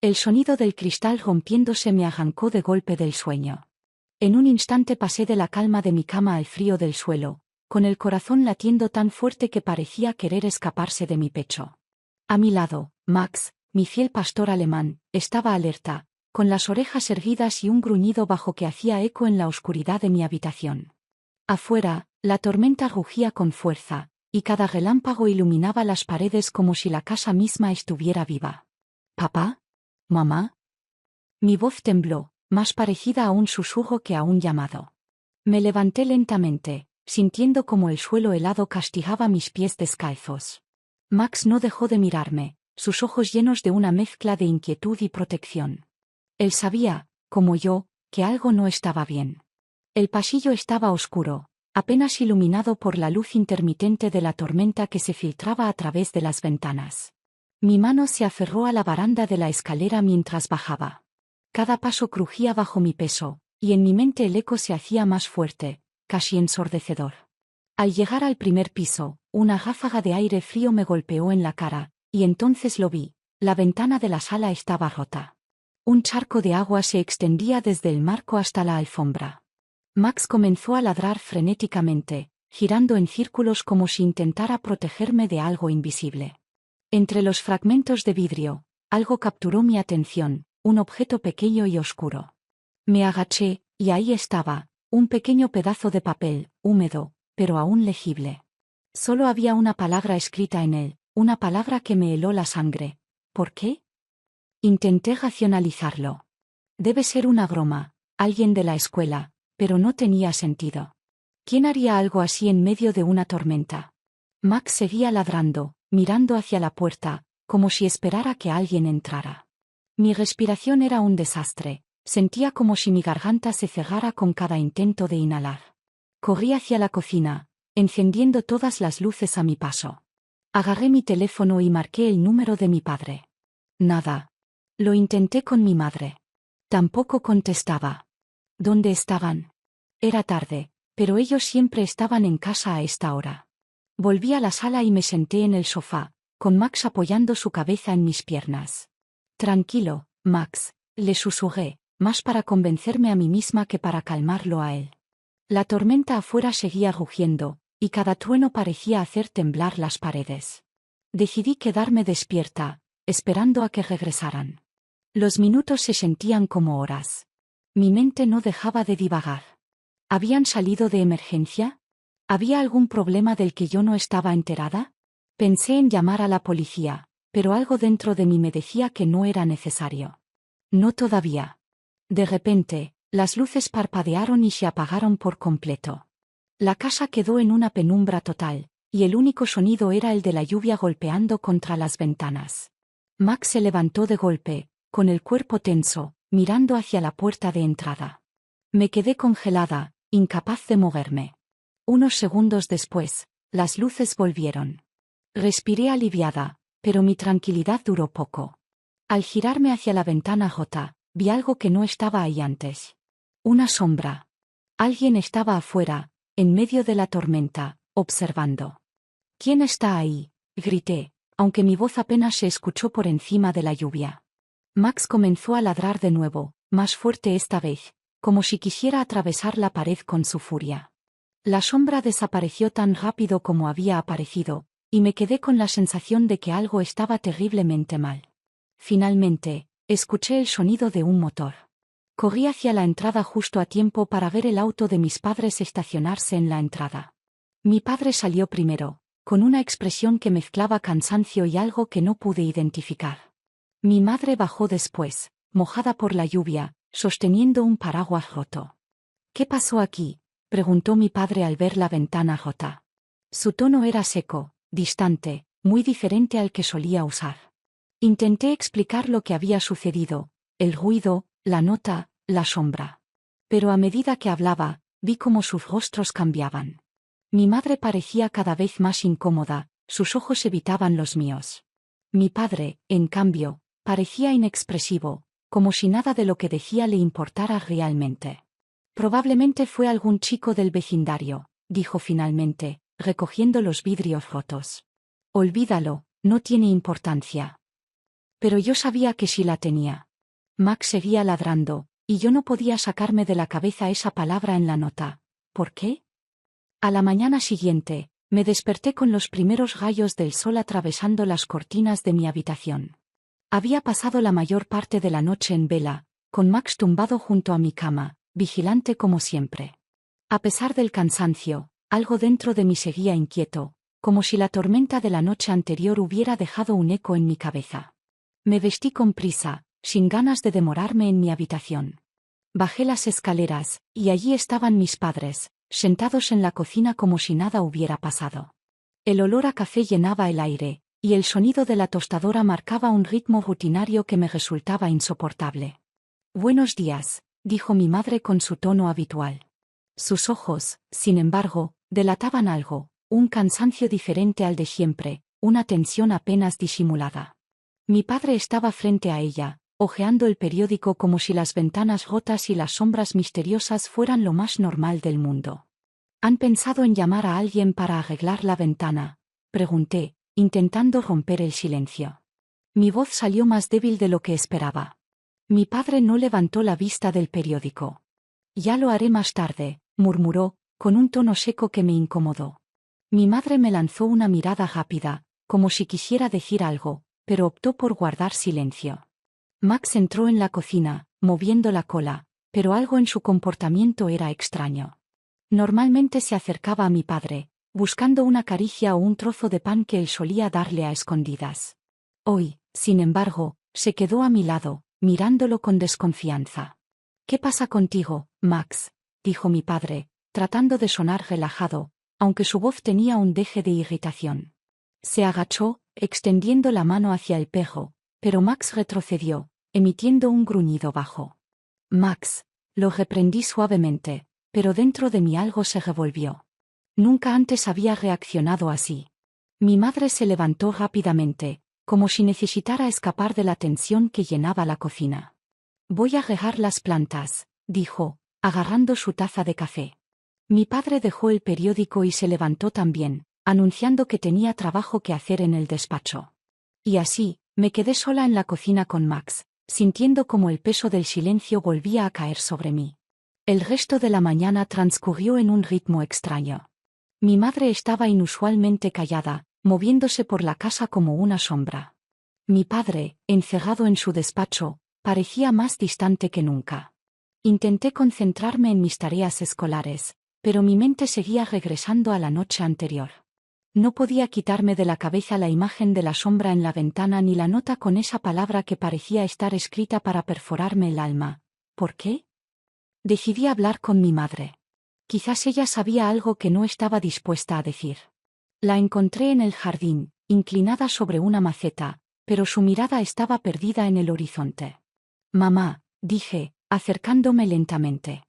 El sonido del cristal rompiéndose me arrancó de golpe del sueño. En un instante pasé de la calma de mi cama al frío del suelo, con el corazón latiendo tan fuerte que parecía querer escaparse de mi pecho. A mi lado, Max, mi fiel pastor alemán, estaba alerta, con las orejas erguidas y un gruñido bajo que hacía eco en la oscuridad de mi habitación. Afuera, la tormenta rugía con fuerza, y cada relámpago iluminaba las paredes como si la casa misma estuviera viva. ¿Papá? ¿Mamá? Mi voz tembló, más parecida a un susurro que a un llamado. Me levanté lentamente, sintiendo como el suelo helado castigaba mis pies descalzos. Max no dejó de mirarme, sus ojos llenos de una mezcla de inquietud y protección. Él sabía, como yo, que algo no estaba bien. El pasillo estaba oscuro, apenas iluminado por la luz intermitente de la tormenta que se filtraba a través de las ventanas. Mi mano se aferró a la baranda de la escalera mientras bajaba. Cada paso crujía bajo mi peso, y en mi mente el eco se hacía más fuerte, casi ensordecedor. Al llegar al primer piso, una ráfaga de aire frío me golpeó en la cara, y entonces lo vi, la ventana de la sala estaba rota. Un charco de agua se extendía desde el marco hasta la alfombra. Max comenzó a ladrar frenéticamente, girando en círculos como si intentara protegerme de algo invisible. Entre los fragmentos de vidrio, algo capturó mi atención, un objeto pequeño y oscuro. Me agaché, y ahí estaba, un pequeño pedazo de papel, húmedo, pero aún legible. Solo había una palabra escrita en él, una palabra que me heló la sangre. ¿Por qué? Intenté racionalizarlo. Debe ser una broma, alguien de la escuela, pero no tenía sentido. ¿Quién haría algo así en medio de una tormenta? Max seguía ladrando, mirando hacia la puerta, como si esperara que alguien entrara. Mi respiración era un desastre, sentía como si mi garganta se cerrara con cada intento de inhalar. Corrí hacia la cocina, encendiendo todas las luces a mi paso. Agarré mi teléfono y marqué el número de mi padre. Nada. Lo intenté con mi madre. Tampoco contestaba. ¿Dónde estaban? Era tarde, pero ellos siempre estaban en casa a esta hora. Volví a la sala y me senté en el sofá, con Max apoyando su cabeza en mis piernas. Tranquilo, Max, le susurré, más para convencerme a mí misma que para calmarlo a él. La tormenta afuera seguía rugiendo, y cada trueno parecía hacer temblar las paredes. Decidí quedarme despierta, esperando a que regresaran. Los minutos se sentían como horas. Mi mente no dejaba de divagar. ¿Habían salido de emergencia? ¿Había algún problema del que yo no estaba enterada? Pensé en llamar a la policía, pero algo dentro de mí me decía que no era necesario. No todavía. De repente, las luces parpadearon y se apagaron por completo. La casa quedó en una penumbra total, y el único sonido era el de la lluvia golpeando contra las ventanas. Max se levantó de golpe, con el cuerpo tenso, mirando hacia la puerta de entrada. Me quedé congelada, incapaz de moverme. Unos segundos después, las luces volvieron. Respiré aliviada, pero mi tranquilidad duró poco. Al girarme hacia la ventana rota, vi algo que no estaba ahí antes. Una sombra. Alguien estaba afuera, en medio de la tormenta, observando. ¿Quién está ahí?, grité, aunque mi voz apenas se escuchó por encima de la lluvia. Max comenzó a ladrar de nuevo, más fuerte esta vez, como si quisiera atravesar la pared con su furia. La sombra desapareció tan rápido como había aparecido, y me quedé con la sensación de que algo estaba terriblemente mal. Finalmente, escuché el sonido de un motor. Corrí hacia la entrada justo a tiempo para ver el auto de mis padres estacionarse en la entrada. Mi padre salió primero, con una expresión que mezclaba cansancio y algo que no pude identificar. Mi madre bajó después, mojada por la lluvia, sosteniendo un paraguas roto. ¿Qué pasó aquí?, preguntó mi padre al ver la ventana rota. Su tono era seco, distante, muy diferente al que solía usar. Intenté explicar lo que había sucedido, el ruido, la nota, la sombra. Pero a medida que hablaba, vi cómo sus rostros cambiaban. Mi madre parecía cada vez más incómoda, sus ojos evitaban los míos. Mi padre, en cambio, parecía inexpresivo, como si nada de lo que decía le importara realmente. Probablemente fue algún chico del vecindario, dijo finalmente, recogiendo los vidrios rotos. Olvídalo, no tiene importancia. Pero yo sabía que sí la tenía. Max seguía ladrando, y yo no podía sacarme de la cabeza esa palabra en la nota. ¿Por qué? A la mañana siguiente, me desperté con los primeros rayos del sol atravesando las cortinas de mi habitación. Había pasado la mayor parte de la noche en vela, con Max tumbado junto a mi cama, vigilante como siempre. A pesar del cansancio, algo dentro de mí seguía inquieto, como si la tormenta de la noche anterior hubiera dejado un eco en mi cabeza. Me vestí con prisa, sin ganas de demorarme en mi habitación. Bajé las escaleras, y allí estaban mis padres, sentados en la cocina como si nada hubiera pasado. El olor a café llenaba el aire, y el sonido de la tostadora marcaba un ritmo rutinario que me resultaba insoportable. «Buenos días», dijo mi madre con su tono habitual. Sus ojos, sin embargo, delataban algo, un cansancio diferente al de siempre, una tensión apenas disimulada. Mi padre estaba frente a ella, hojeando el periódico como si las ventanas rotas y las sombras misteriosas fueran lo más normal del mundo. «¿Han pensado en llamar a alguien para arreglar la ventana?», pregunté, intentando romper el silencio. Mi voz salió más débil de lo que esperaba. Mi padre no levantó la vista del periódico. «Ya lo haré más tarde», murmuró, con un tono seco que me incomodó. Mi madre me lanzó una mirada rápida, como si quisiera decir algo, pero optó por guardar silencio. Max entró en la cocina, moviendo la cola, pero algo en su comportamiento era extraño. Normalmente se acercaba a mi padre, buscando una caricia o un trozo de pan que él solía darle a escondidas. Hoy, sin embargo, se quedó a mi lado, mirándolo con desconfianza. «¿Qué pasa contigo, Max?», dijo mi padre, tratando de sonar relajado, aunque su voz tenía un deje de irritación. Se agachó, extendiendo la mano hacia el perro, pero Max retrocedió, emitiendo un gruñido bajo. «Max», lo reprendí suavemente, pero dentro de mí algo se revolvió. Nunca antes había reaccionado así. Mi madre se levantó rápidamente, como si necesitara escapar de la tensión que llenaba la cocina. «Voy a regar las plantas», dijo, agarrando su taza de café. Mi padre dejó el periódico y se levantó también, anunciando que tenía trabajo que hacer en el despacho. Y así, me quedé sola en la cocina con Max, sintiendo como el peso del silencio volvía a caer sobre mí. El resto de la mañana transcurrió en un ritmo extraño. Mi madre estaba inusualmente callada, moviéndose por la casa como una sombra. Mi padre, encerrado en su despacho, parecía más distante que nunca. Intenté concentrarme en mis tareas escolares, pero mi mente seguía regresando a la noche anterior. No podía quitarme de la cabeza la imagen de la sombra en la ventana ni la nota con esa palabra que parecía estar escrita para perforarme el alma. ¿Por qué? Decidí hablar con mi madre. Quizás ella sabía algo que no estaba dispuesta a decir. La encontré en el jardín, inclinada sobre una maceta, pero su mirada estaba perdida en el horizonte. «Mamá», dije, acercándome lentamente.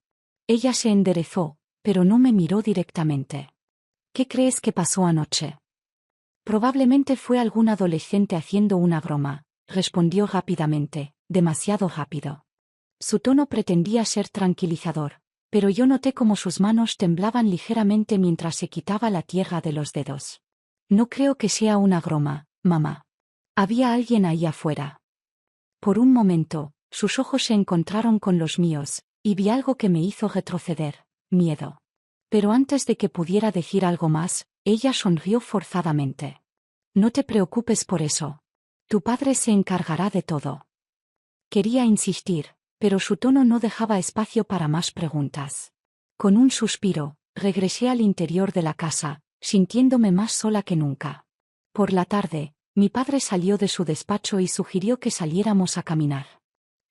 Ella se enderezó, pero no me miró directamente. «¿Qué crees que pasó anoche?» «Probablemente fue algún adolescente haciendo una broma», respondió rápidamente, demasiado rápido. Su tono pretendía ser tranquilizador, pero yo noté cómo sus manos temblaban ligeramente mientras se quitaba la tierra de los dedos. «No creo que sea una broma, mamá. Había alguien ahí afuera». Por un momento, sus ojos se encontraron con los míos, y vi algo que me hizo retroceder, miedo. Pero antes de que pudiera decir algo más, ella sonrió forzadamente. «No te preocupes por eso. Tu padre se encargará de todo». Quería insistir, pero su tono no dejaba espacio para más preguntas. Con un suspiro, regresé al interior de la casa, sintiéndome más sola que nunca. Por la tarde, mi padre salió de su despacho y sugirió que saliéramos a caminar.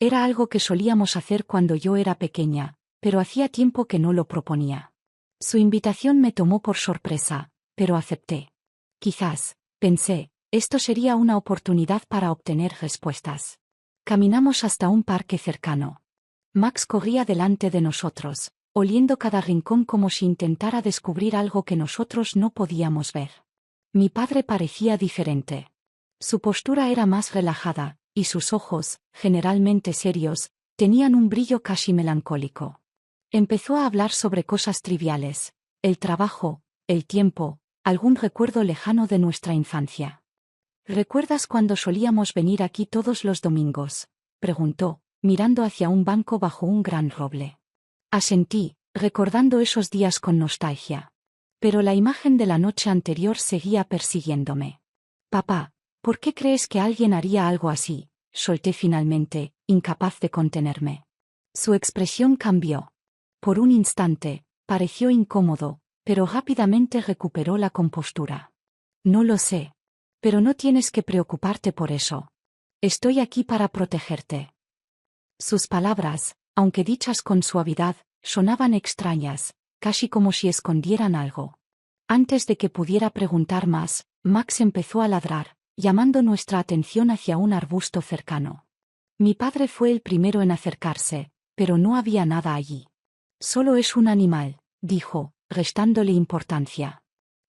Era algo que solíamos hacer cuando yo era pequeña, pero hacía tiempo que no lo proponía. Su invitación me tomó por sorpresa, pero acepté. Quizás, pensé, esto sería una oportunidad para obtener respuestas. Caminamos hasta un parque cercano. Max corría delante de nosotros, oliendo cada rincón como si intentara descubrir algo que nosotros no podíamos ver. Mi padre parecía diferente. Su postura era más relajada, y sus ojos, generalmente serios, tenían un brillo casi melancólico. Empezó a hablar sobre cosas triviales, el trabajo, el tiempo, algún recuerdo lejano de nuestra infancia. ¿Recuerdas cuando solíamos venir aquí todos los domingos?, preguntó, mirando hacia un banco bajo un gran roble. Asentí, recordando esos días con nostalgia. Pero la imagen de la noche anterior seguía persiguiéndome. Papá, ¿por qué crees que alguien haría algo así?, solté finalmente, incapaz de contenerme. Su expresión cambió. Por un instante, pareció incómodo, pero rápidamente recuperó la compostura. No lo sé. Pero no tienes que preocuparte por eso. Estoy aquí para protegerte. Sus palabras, aunque dichas con suavidad, sonaban extrañas, casi como si escondieran algo. Antes de que pudiera preguntar más, Max empezó a ladrar, llamando nuestra atención hacia un arbusto cercano. Mi padre fue el primero en acercarse, pero no había nada allí. Solo es un animal, dijo, restándole importancia.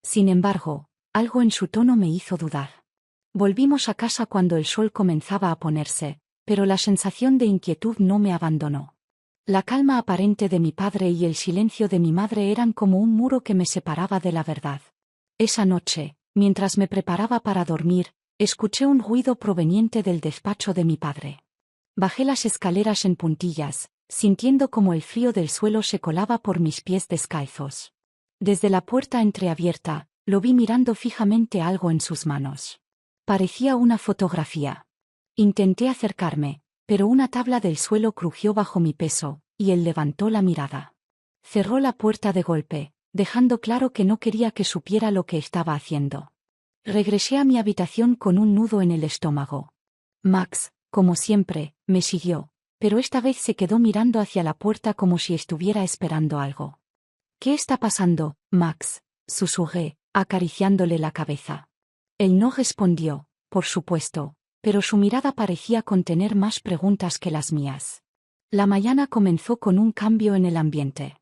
Sin embargo, algo en su tono me hizo dudar. Volvimos a casa cuando el sol comenzaba a ponerse, pero la sensación de inquietud no me abandonó. La calma aparente de mi padre y el silencio de mi madre eran como un muro que me separaba de la verdad. Esa noche, mientras me preparaba para dormir, escuché un ruido proveniente del despacho de mi padre. Bajé las escaleras en puntillas, sintiendo como el frío del suelo se colaba por mis pies descalzos. Desde la puerta entreabierta, lo vi mirando fijamente algo en sus manos. Parecía una fotografía. Intenté acercarme, pero una tabla del suelo crujió bajo mi peso, y él levantó la mirada. Cerró la puerta de golpe, dejando claro que no quería que supiera lo que estaba haciendo. Regresé a mi habitación con un nudo en el estómago. Max, como siempre, me siguió, pero esta vez se quedó mirando hacia la puerta como si estuviera esperando algo. ¿Qué está pasando, Max?, susurré, acariciándole la cabeza. Él no respondió, por supuesto, pero su mirada parecía contener más preguntas que las mías. La mañana comenzó con un cambio en el ambiente.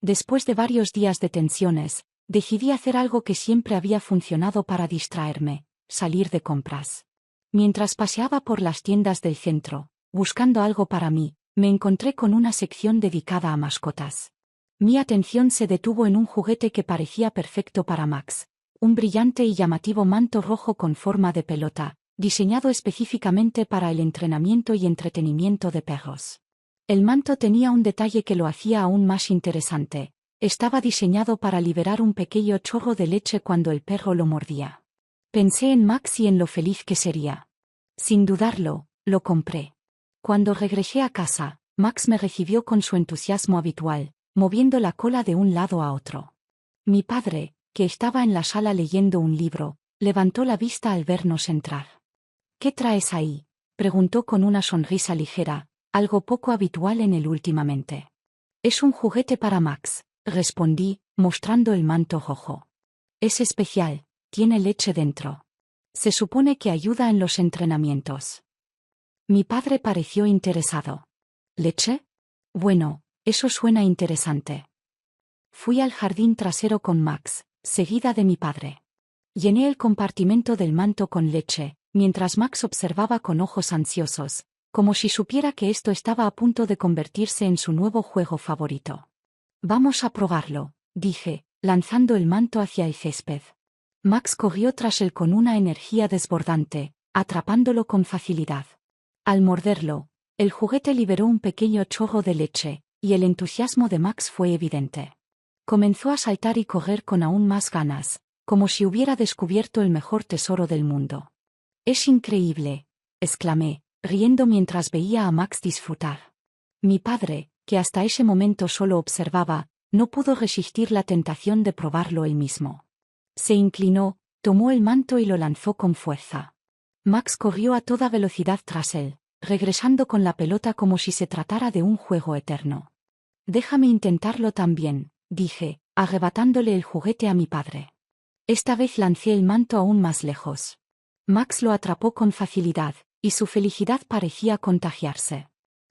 Después de varios días de tensiones, decidí hacer algo que siempre había funcionado para distraerme: salir de compras. Mientras paseaba por las tiendas del centro, buscando algo para mí, me encontré con una sección dedicada a mascotas. Mi atención se detuvo en un juguete que parecía perfecto para Max, un brillante y llamativo manto rojo con forma de pelota, diseñado específicamente para el entrenamiento y entretenimiento de perros. El manto tenía un detalle que lo hacía aún más interesante: estaba diseñado para liberar un pequeño chorro de leche cuando el perro lo mordía. Pensé en Max y en lo feliz que sería. Sin dudarlo, lo compré. Cuando regresé a casa, Max me recibió con su entusiasmo habitual, moviendo la cola de un lado a otro. Mi padre, que estaba en la sala leyendo un libro, levantó la vista al vernos entrar. «¿Qué traes ahí?», preguntó con una sonrisa ligera, algo poco habitual en él últimamente. «Es un juguete para Max», respondí, mostrando el manto rojo. «Es especial, tiene leche dentro. Se supone que ayuda en los entrenamientos». Mi padre pareció interesado. «¿Leche? Bueno, eso suena interesante». Fui al jardín trasero con Max, seguida de mi padre. Llené el compartimento del manto con leche, mientras Max observaba con ojos ansiosos, como si supiera que esto estaba a punto de convertirse en su nuevo juego favorito. «Vamos a probarlo», dije, lanzando el manto hacia el césped. Max corrió tras él con una energía desbordante, atrapándolo con facilidad. Al morderlo, el juguete liberó un pequeño chorro de leche, y el entusiasmo de Max fue evidente. Comenzó a saltar y correr con aún más ganas, como si hubiera descubierto el mejor tesoro del mundo. «Es increíble», exclamé, riendo mientras veía a Max disfrutar. Mi padre, que hasta ese momento solo observaba, no pudo resistir la tentación de probarlo él mismo. Se inclinó, tomó el manto y lo lanzó con fuerza. Max corrió a toda velocidad tras él, regresando con la pelota como si se tratara de un juego eterno. «Déjame intentarlo también», dije, arrebatándole el juguete a mi padre. Esta vez lancé el manto aún más lejos. Max lo atrapó con facilidad, y su felicidad parecía contagiarse.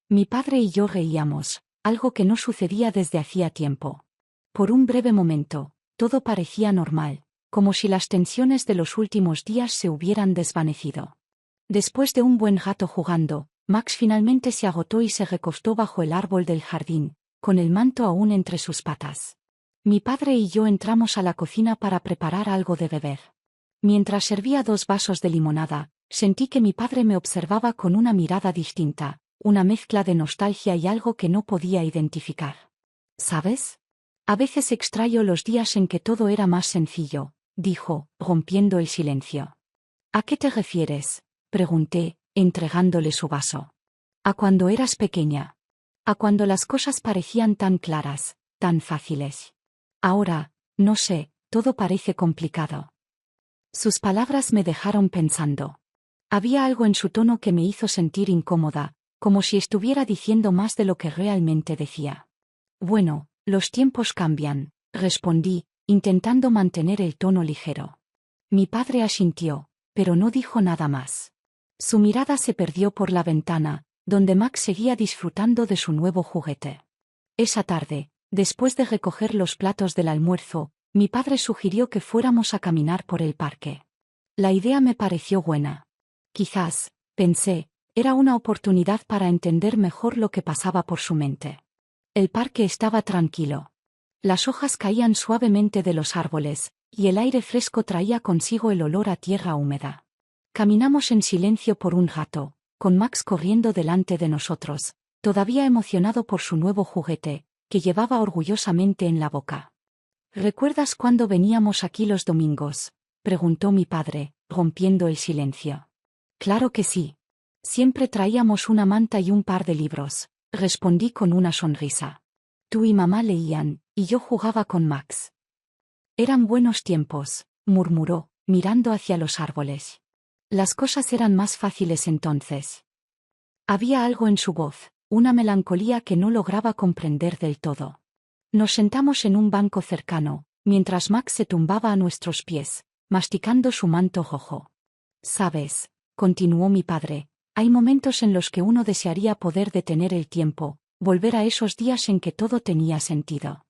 Mi padre y yo reíamos, algo que no sucedía desde hacía tiempo. Por un breve momento, todo parecía normal, como si las tensiones de los últimos días se hubieran desvanecido. Después de un buen rato jugando, Max finalmente se agotó y se recostó bajo el árbol del jardín, con el manto aún entre sus patas. Mi padre y yo entramos a la cocina para preparar algo de beber. Mientras servía 2 vasos de limonada, sentí que mi padre me observaba con una mirada distinta, una mezcla de nostalgia y algo que no podía identificar. ¿Sabes? A veces extraño los días en que todo era más sencillo, dijo, rompiendo el silencio. ¿A qué te refieres?, pregunté, entregándole su vaso. A cuando eras pequeña. A cuando las cosas parecían tan claras, tan fáciles. Ahora, no sé, todo parece complicado. Sus palabras me dejaron pensando. Había algo en su tono que me hizo sentir incómoda, como si estuviera diciendo más de lo que realmente decía. Bueno, los tiempos cambian, respondí, intentando mantener el tono ligero. Mi padre asintió, pero no dijo nada más. Su mirada se perdió por la ventana, donde Max seguía disfrutando de su nuevo juguete. Esa tarde, después de recoger los platos del almuerzo, mi padre sugirió que fuéramos a caminar por el parque. La idea me pareció buena. Quizás, pensé, era una oportunidad para entender mejor lo que pasaba por su mente. El parque estaba tranquilo. Las hojas caían suavemente de los árboles, y el aire fresco traía consigo el olor a tierra húmeda. Caminamos en silencio por un rato, con Max corriendo delante de nosotros, todavía emocionado por su nuevo juguete, que llevaba orgullosamente en la boca. ¿Recuerdas cuando veníamos aquí los domingos?, preguntó mi padre, rompiendo el silencio. Claro que sí. Siempre traíamos una manta y un par de libros, respondí con una sonrisa. Tú y mamá leían, y yo jugaba con Max. Eran buenos tiempos, murmuró, mirando hacia los árboles. Las cosas eran más fáciles entonces. Había algo en su voz, una melancolía que no lograba comprender del todo. Nos sentamos en un banco cercano, mientras Max se tumbaba a nuestros pies, masticando su manto rojo. ¿Sabes?, continuó mi padre, hay momentos en los que uno desearía poder detener el tiempo, volver a esos días en que todo tenía sentido.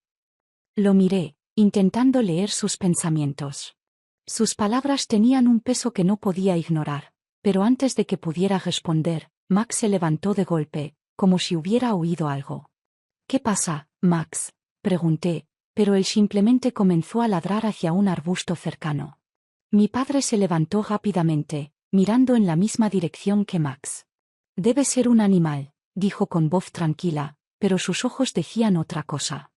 Lo miré, intentando leer sus pensamientos. Sus palabras tenían un peso que no podía ignorar, pero antes de que pudiera responder, Max se levantó de golpe, como si hubiera oído algo. ¿Qué pasa, Max?, pregunté, pero él simplemente comenzó a ladrar hacia un arbusto cercano. Mi padre se levantó rápidamente, mirando en la misma dirección que Max. Debe ser un animal, dijo con voz tranquila, pero sus ojos decían otra cosa.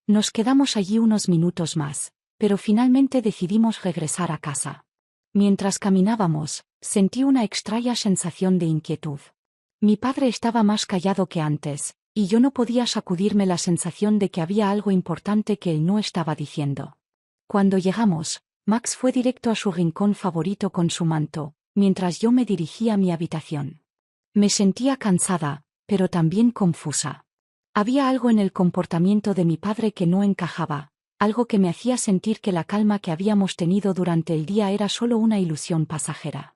Nos quedamos allí unos minutos más, pero finalmente decidimos regresar a casa. Mientras caminábamos, sentí una extraña sensación de inquietud. Mi padre estaba más callado que antes, y yo no podía sacudirme la sensación de que había algo importante que él no estaba diciendo. Cuando llegamos, Max fue directo a su rincón favorito con su manto, mientras yo me dirigía a mi habitación. Me sentía cansada, pero también confusa. Había algo en el comportamiento de mi padre que no encajaba, algo que me hacía sentir que la calma que habíamos tenido durante el día era solo una ilusión pasajera.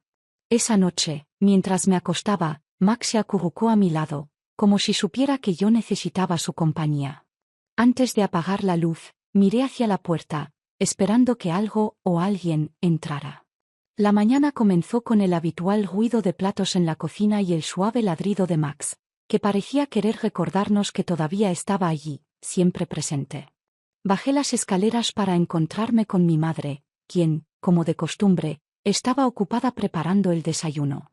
Esa noche, mientras me acostaba, Max se acurrucó a mi lado, como si supiera que yo necesitaba su compañía. Antes de apagar la luz, miré hacia la puerta, esperando que algo o alguien entrara. La mañana comenzó con el habitual ruido de platos en la cocina y el suave ladrido de Max, que parecía querer recordarnos que todavía estaba allí, siempre presente. Bajé las escaleras para encontrarme con mi madre, quien, como de costumbre, estaba ocupada preparando el desayuno.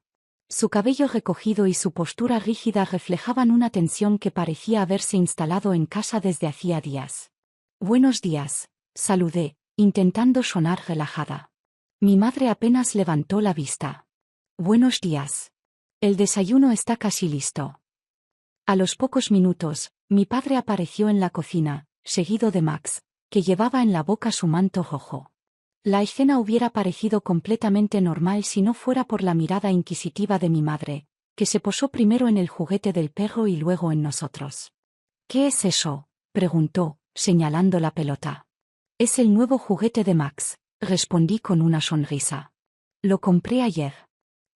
Su cabello recogido y su postura rígida reflejaban una tensión que parecía haberse instalado en casa desde hacía días. «Buenos días», saludé, intentando sonar relajada. Mi madre apenas levantó la vista. «Buenos días. El desayuno está casi listo». A los pocos minutos, mi padre apareció en la cocina, seguido de Max, que llevaba en la boca su manto rojo. La escena hubiera parecido completamente normal si no fuera por la mirada inquisitiva de mi madre, que se posó primero en el juguete del perro y luego en nosotros. «¿Qué es eso?», preguntó, señalando la pelota. «Es el nuevo juguete de Max», respondí con una sonrisa. «Lo compré ayer.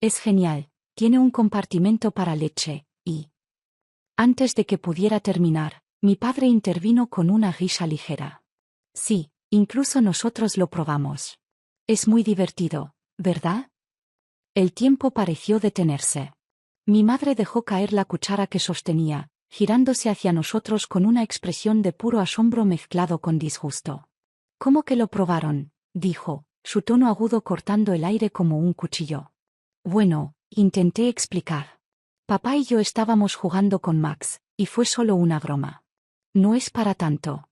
Es genial, tiene un compartimento para leche, y...». Antes de que pudiera terminar, mi padre intervino con una risa ligera. «Sí, incluso nosotros lo probamos. Es muy divertido, ¿verdad?». El tiempo pareció detenerse. Mi madre dejó caer la cuchara que sostenía, girándose hacia nosotros con una expresión de puro asombro mezclado con disgusto. «¿Cómo que lo probaron?», dijo, su tono agudo cortando el aire como un cuchillo. Bueno, intenté explicar. Papá y yo estábamos jugando con Max, y fue solo una broma. No es para tanto.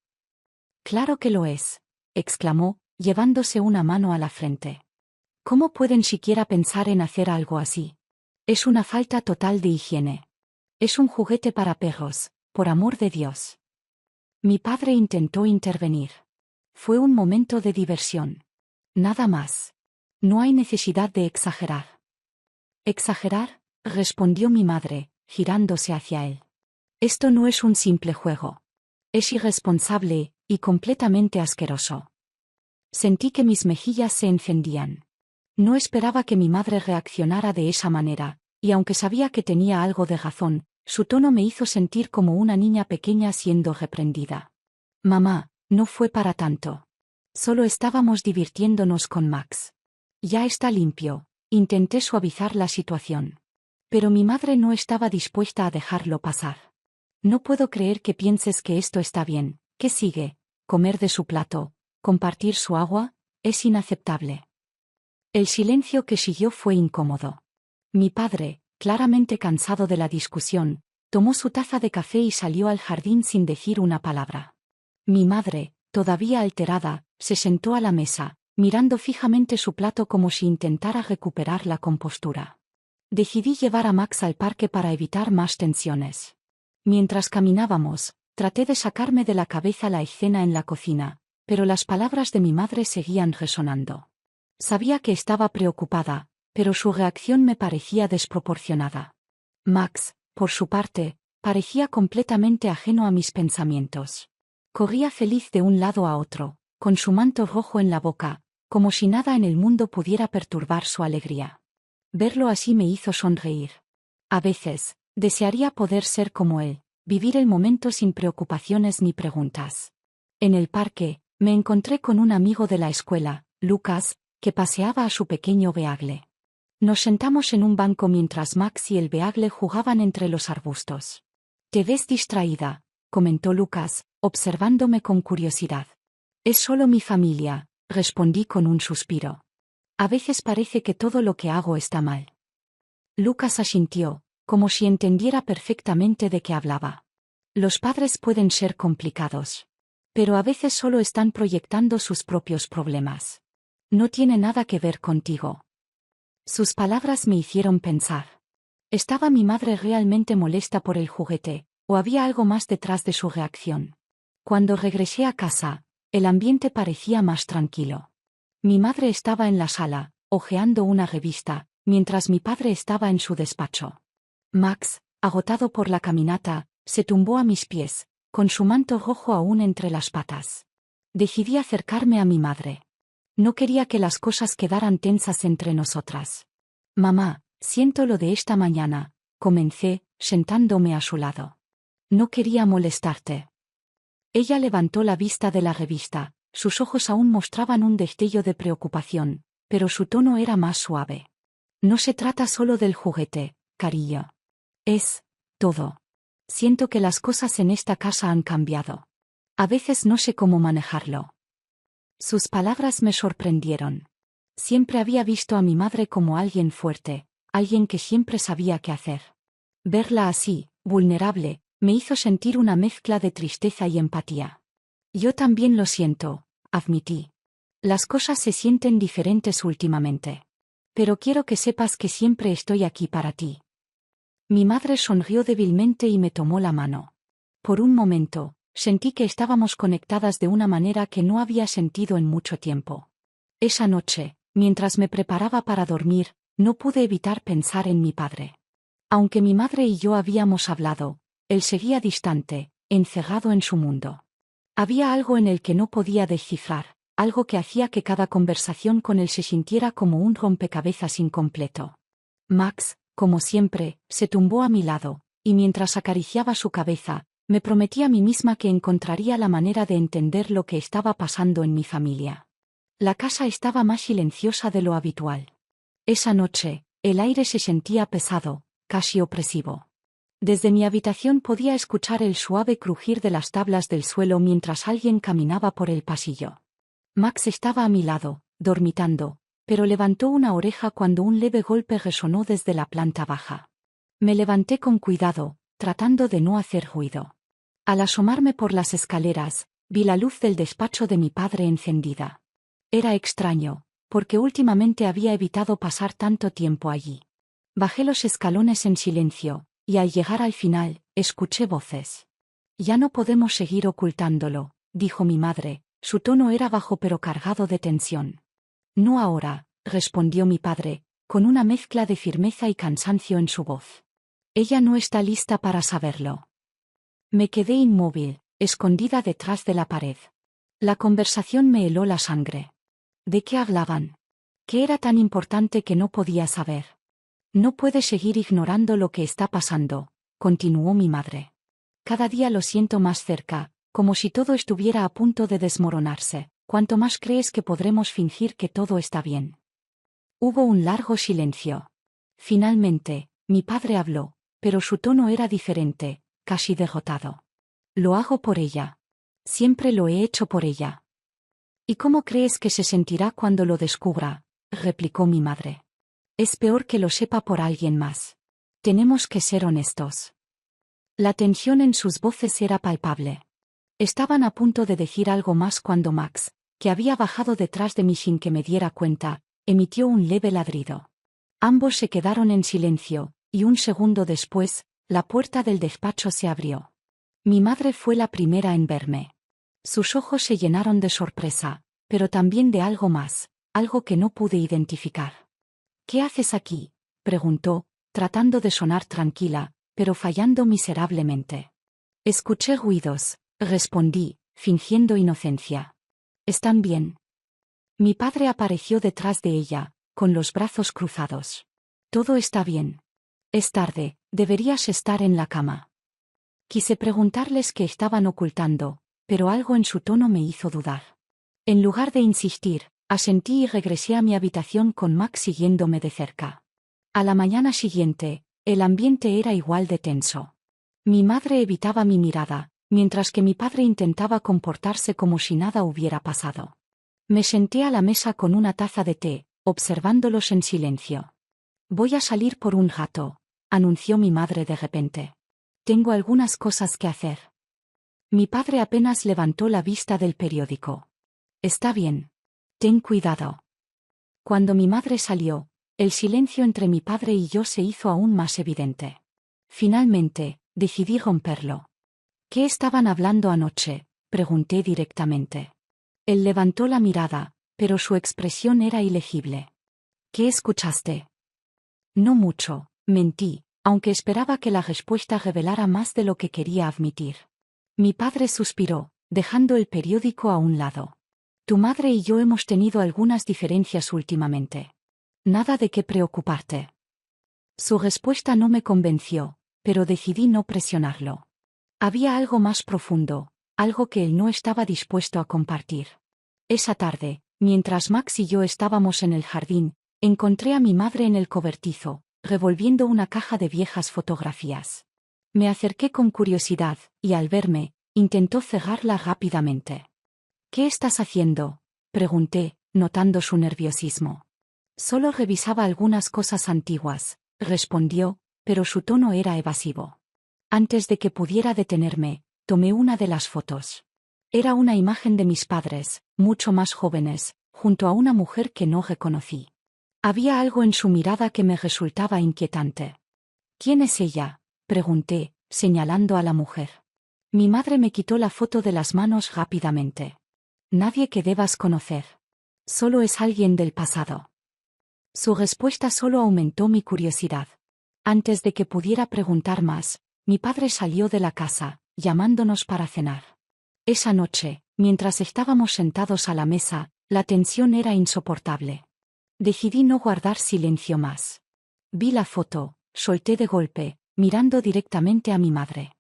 Claro que lo es, exclamó, llevándose una mano a la frente. ¿Cómo pueden siquiera pensar en hacer algo así? Es una falta total de higiene. Es un juguete para perros, por amor de Dios. Mi padre intentó intervenir. Fue un momento de diversión. Nada más. No hay necesidad de exagerar. ¿Exagerar?, respondió mi madre, girándose hacia él. Esto no es un simple juego. Es irresponsable, y completamente asqueroso. Sentí que mis mejillas se encendían. No esperaba que mi madre reaccionara de esa manera, y aunque sabía que tenía algo de razón, su tono me hizo sentir como una niña pequeña siendo reprendida. Mamá, no fue para tanto. Solo estábamos divirtiéndonos con Max. Ya está limpio, intenté suavizar la situación. Pero mi madre no estaba dispuesta a dejarlo pasar. No puedo creer que pienses que esto está bien. ¿Qué sigue? ¿Comer de su plato? ¿Compartir su agua? Es inaceptable. El silencio que siguió fue incómodo. Mi padre, claramente cansado de la discusión, tomó su taza de café y salió al jardín sin decir una palabra. Mi madre, todavía alterada, se sentó a la mesa, mirando fijamente su plato como si intentara recuperar la compostura. Decidí llevar a Max al parque para evitar más tensiones. Mientras caminábamos, traté de sacarme de la cabeza la escena en la cocina, pero las palabras de mi madre seguían resonando. Sabía que estaba preocupada, pero su reacción me parecía desproporcionada. Max, por su parte, parecía completamente ajeno a mis pensamientos. Corría feliz de un lado a otro, con su manto rojo en la boca, como si nada en el mundo pudiera perturbar su alegría. Verlo así me hizo sonreír. A veces, desearía poder ser como él, vivir el momento sin preocupaciones ni preguntas. En el parque, me encontré con un amigo de la escuela, Lucas, que paseaba a su pequeño beagle. Nos sentamos en un banco mientras Max y el beagle jugaban entre los arbustos. «Te ves distraída», comentó Lucas, observándome con curiosidad. «Es solo mi familia», respondí con un suspiro. «A veces parece que todo lo que hago está mal». Lucas asintió, como si entendiera perfectamente de qué hablaba. Los padres pueden ser complicados. Pero a veces solo están proyectando sus propios problemas. No tiene nada que ver contigo. Sus palabras me hicieron pensar. ¿Estaba mi madre realmente molesta por el juguete, o había algo más detrás de su reacción? Cuando regresé a casa, el ambiente parecía más tranquilo. Mi madre estaba en la sala, hojeando una revista, mientras mi padre estaba en su despacho. Max, agotado por la caminata, se tumbó a mis pies, con su manto rojo aún entre las patas. Decidí acercarme a mi madre. No quería que las cosas quedaran tensas entre nosotras. «Mamá, siento lo de esta mañana», comencé, sentándome a su lado. «No quería molestarte». Ella levantó la vista de la revista, sus ojos aún mostraban un destello de preocupación, pero su tono era más suave. «No se trata solo del juguete, cariño. Es todo. Siento que las cosas en esta casa han cambiado. A veces no sé cómo manejarlo». Sus palabras me sorprendieron. Siempre había visto a mi madre como alguien fuerte, alguien que siempre sabía qué hacer. Verla así, vulnerable, me hizo sentir una mezcla de tristeza y empatía. «Yo también lo siento», admití. «Las cosas se sienten diferentes últimamente. Pero quiero que sepas que siempre estoy aquí para ti». Mi madre sonrió débilmente y me tomó la mano. Por un momento, sentí que estábamos conectadas de una manera que no había sentido en mucho tiempo. Esa noche, mientras me preparaba para dormir, no pude evitar pensar en mi padre. Aunque mi madre y yo habíamos hablado, él seguía distante, encerrado en su mundo. Había algo en él que no podía descifrar, algo que hacía que cada conversación con él se sintiera como un rompecabezas incompleto. Max, como siempre, se tumbó a mi lado, y mientras acariciaba su cabeza, me prometí a mí misma que encontraría la manera de entender lo que estaba pasando en mi familia. La casa estaba más silenciosa de lo habitual. Esa noche, el aire se sentía pesado, casi opresivo. Desde mi habitación podía escuchar el suave crujir de las tablas del suelo mientras alguien caminaba por el pasillo. Max estaba a mi lado, dormitando, pero levantó una oreja cuando un leve golpe resonó desde la planta baja. Me levanté con cuidado, tratando de no hacer ruido. Al asomarme por las escaleras, vi la luz del despacho de mi padre encendida. Era extraño, porque últimamente había evitado pasar tanto tiempo allí. Bajé los escalones en silencio, y al llegar al final, escuché voces. «Ya no podemos seguir ocultándolo», dijo mi madre, su tono era bajo pero cargado de tensión. «No ahora», respondió mi padre, con una mezcla de firmeza y cansancio en su voz. «Ella no está lista para saberlo». Me quedé inmóvil, escondida detrás de la pared. La conversación me heló la sangre. ¿De qué hablaban? ¿Qué era tan importante que no podía saber? «No puedes seguir ignorando lo que está pasando», continuó mi madre. «Cada día lo siento más cerca, como si todo estuviera a punto de desmoronarse. ¿Cuánto más crees que podremos fingir que todo está bien?» Hubo un largo silencio. Finalmente, mi padre habló, pero su tono era diferente, casi derrotado. «Lo hago por ella. Siempre lo he hecho por ella». «¿Y cómo crees que se sentirá cuando lo descubra?», replicó mi madre. «Es peor que lo sepa por alguien más. Tenemos que ser honestos». La tensión en sus voces era palpable. Estaban a punto de decir algo más cuando Max, que había bajado detrás de mí sin que me diera cuenta, emitió un leve ladrido. Ambos se quedaron en silencio, y un segundo después, la puerta del despacho se abrió. Mi madre fue la primera en verme. Sus ojos se llenaron de sorpresa, pero también de algo más, algo que no pude identificar. «¿Qué haces aquí?», preguntó, tratando de sonar tranquila, pero fallando miserablemente. «Escuché ruidos», respondí, fingiendo inocencia. «¿Están bien?». Mi padre apareció detrás de ella, con los brazos cruzados. «Todo está bien. Es tarde, deberías estar en la cama». Quise preguntarles qué estaban ocultando, pero algo en su tono me hizo dudar. En lugar de insistir, asentí y regresé a mi habitación con Max siguiéndome de cerca. A la mañana siguiente, el ambiente era igual de tenso. Mi madre evitaba mi mirada, mientras que mi padre intentaba comportarse como si nada hubiera pasado. Me senté a la mesa con una taza de té, observándolos en silencio. «Voy a salir por un rato», anunció mi madre de repente. «Tengo algunas cosas que hacer». Mi padre apenas levantó la vista del periódico. «Está bien. Ten cuidado». Cuando mi madre salió, el silencio entre mi padre y yo se hizo aún más evidente. Finalmente, decidí romperlo. «¿Qué estaban hablando anoche?», pregunté directamente. Él levantó la mirada, pero su expresión era ilegible. «¿Qué escuchaste?». «No mucho», mentí, aunque esperaba que la respuesta revelara más de lo que quería admitir. Mi padre suspiró, dejando el periódico a un lado. «Tu madre y yo hemos tenido algunas diferencias últimamente. Nada de qué preocuparte». Su respuesta no me convenció, pero decidí no presionarlo. Había algo más profundo, algo que él no estaba dispuesto a compartir. Esa tarde, mientras Max y yo estábamos en el jardín, encontré a mi madre en el cobertizo, revolviendo una caja de viejas fotografías. Me acerqué con curiosidad, y al verme, intentó cerrarla rápidamente. «¿Qué estás haciendo?», pregunté, notando su nerviosismo. «Solo revisaba algunas cosas antiguas», respondió, pero su tono era evasivo. Antes de que pudiera detenerme, tomé una de las fotos. Era una imagen de mis padres, mucho más jóvenes, junto a una mujer que no reconocí. Había algo en su mirada que me resultaba inquietante. «¿Quién es ella?», pregunté, señalando a la mujer. Mi madre me quitó la foto de las manos rápidamente. «Nadie que debas conocer. Solo es alguien del pasado». Su respuesta solo aumentó mi curiosidad. Antes de que pudiera preguntar más, mi padre salió de la casa, llamándonos para cenar. Esa noche, mientras estábamos sentados a la mesa, la tensión era insoportable. Decidí no guardar silencio más. Vi la foto, solté de golpe, mirando directamente a mi madre.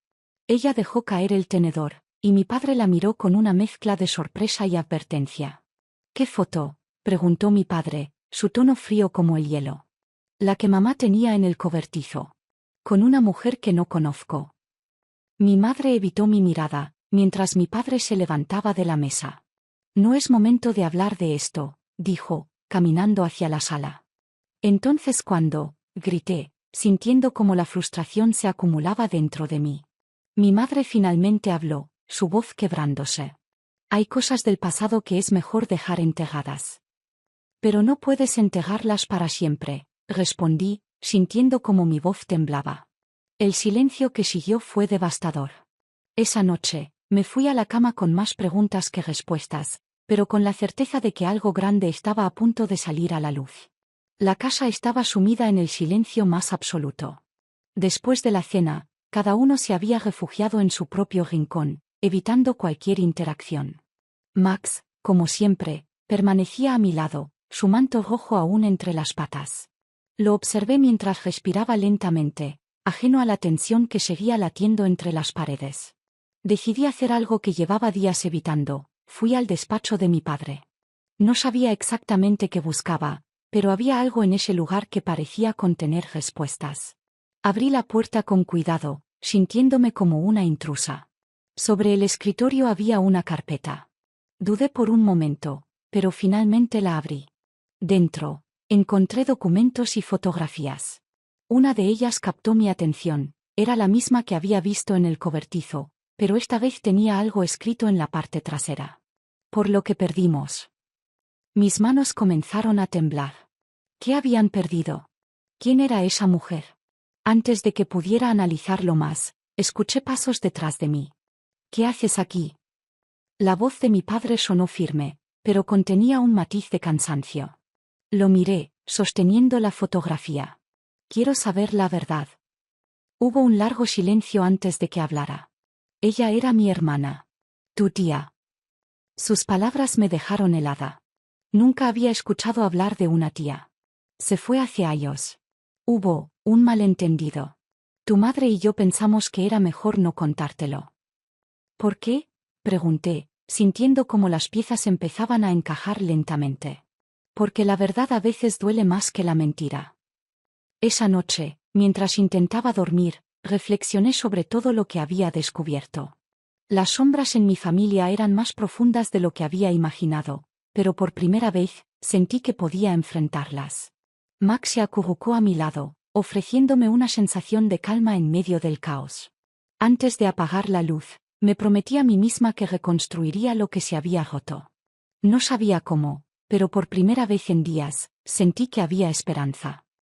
Ella dejó caer el tenedor, y mi padre la miró con una mezcla de sorpresa y advertencia. «¿Qué foto?», preguntó mi padre, su tono frío como el hielo. «La que mamá tenía en el cobertizo. Con una mujer que no conozco». Mi madre evitó mi mirada, mientras mi padre se levantaba de la mesa. «No es momento de hablar de esto», dijo, caminando hacia la sala. Entonces cuando, grité, sintiendo como la frustración se acumulaba dentro de mí. Mi madre finalmente habló, su voz quebrándose. Hay cosas del pasado que es mejor dejar enterradas. Pero no puedes enterrarlas para siempre, respondí, sintiendo como mi voz temblaba. El silencio que siguió fue devastador. Esa noche, me fui a la cama con más preguntas que respuestas, pero con la certeza de que algo grande estaba a punto de salir a la luz. La casa estaba sumida en el silencio más absoluto. Después de la cena, cada uno se había refugiado en su propio rincón, evitando cualquier interacción. Max, como siempre, permanecía a mi lado, su manto rojo aún entre las patas. Lo observé mientras respiraba lentamente, ajeno a la tensión que seguía latiendo entre las paredes. Decidí hacer algo que llevaba días evitando, fui al despacho de mi padre. No sabía exactamente qué buscaba, pero había algo en ese lugar que parecía contener respuestas. Abrí la puerta con cuidado, sintiéndome como una intrusa. Sobre el escritorio había una carpeta. Dudé por un momento, pero finalmente la abrí. Dentro, encontré documentos y fotografías. Una de ellas captó mi atención, era la misma que había visto en el cobertizo, pero esta vez tenía algo escrito en la parte trasera. Por lo que perdimos. Mis manos comenzaron a temblar. ¿Qué habían perdido? ¿Quién era esa mujer? Antes de que pudiera analizarlo más, escuché pasos detrás de mí. ¿Qué haces aquí? La voz de mi padre sonó firme, pero contenía un matiz de cansancio. Lo miré, sosteniendo la fotografía. Quiero saber la verdad. Hubo un largo silencio antes de que hablara. Ella era mi hermana. Tu tía. Sus palabras me dejaron helada. Nunca había escuchado hablar de una tía. Se fue hace años. Hubo un malentendido. Tu madre y yo pensamos que era mejor no contártelo. ¿Por qué? Pregunté, sintiendo como las piezas empezaban a encajar lentamente. Porque la verdad a veces duele más que la mentira. Esa noche, mientras intentaba dormir, reflexioné sobre todo lo que había descubierto. Las sombras en mi familia eran más profundas de lo que había imaginado, pero por primera vez, sentí que podía enfrentarlas. Max se acurrucó a mi lado, ofreciéndome una sensación de calma en medio del caos. Antes de apagar la luz, me prometí a mí misma que reconstruiría lo que se había roto. No sabía cómo, pero por primera vez en días, sentí que había esperanza.